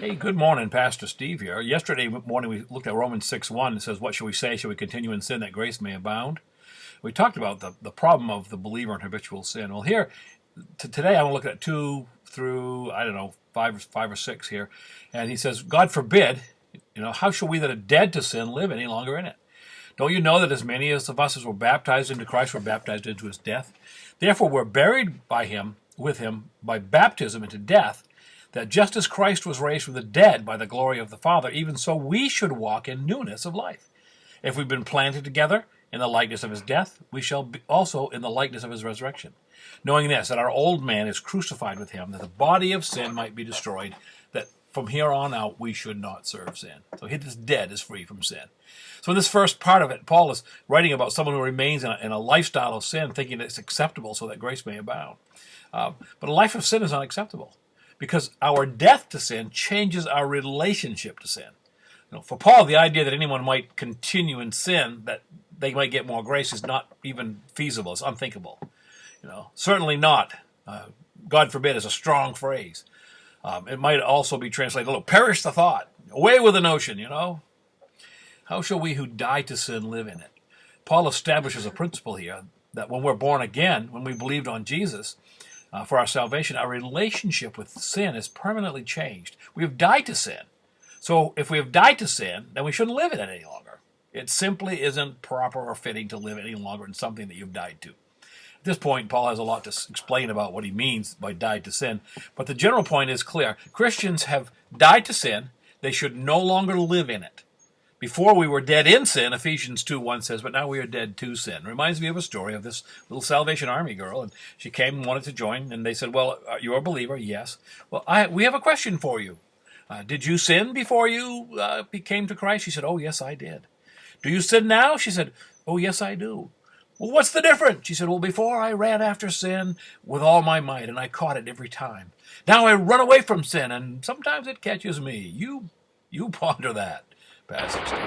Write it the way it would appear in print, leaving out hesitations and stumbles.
Hey, good morning, Pastor Steve here. Yesterday morning we looked at Romans 6:1. It says, what shall we say? Shall we continue in sin that grace may abound? We talked about the problem of the believer in habitual sin. Well, here, today I want to look at 2 through, I don't know, 5 or 6 here. And he says, God forbid, how shall we that are dead to sin live any longer in it? Don't you know that as many of us as were baptized into Christ were baptized into his death? Therefore we're buried by him, with him, by baptism into death, that just as Christ was raised from the dead by the glory of the Father, even so we should walk in newness of life. If we've been planted together in the likeness of his death, we shall be also in the likeness of his resurrection. Knowing this, that our old man is crucified with him, that the body of sin might be destroyed, that from here on out we should not serve sin. So he that's dead is free from sin. So in this first part of it, Paul is writing about someone who remains in a lifestyle of sin, thinking it's acceptable so that grace may abound. But a life of sin is unacceptable, because our death to sin changes our relationship to sin. For Paul, the idea that anyone might continue in sin, that they might get more grace, is not even feasible. It's unthinkable. Certainly not. God forbid is a strong phrase. It might also be translated, perish the thought, away with the notion, How shall we who die to sin live in it? Paul establishes a principle here that when we're born again, when we believed on Jesus, for our salvation, our relationship with sin is permanently changed. We have died to sin. So if we have died to sin, then we shouldn't live in it any longer. It simply isn't proper or fitting to live any longer in something that you've died to. At this point, Paul has a lot to explain about what he means by died to sin, but the general point is clear. Christians have died to sin. They should no longer live in it. Before we were dead in sin, Ephesians 2:1 says, but now we are dead to sin. Reminds me of a story of this little Salvation Army girl, and she came and wanted to join, and they said, well, you're a believer? Yes. Well, we have a question for you. Did you sin before you came to Christ? She said, oh, yes, I did. Do you sin now? She said, oh, yes, I do. Well, what's the difference? She said, well, before I ran after sin with all my might, and I caught it every time. Now I run away from sin, and sometimes it catches me. You ponder that, Pastor Steve.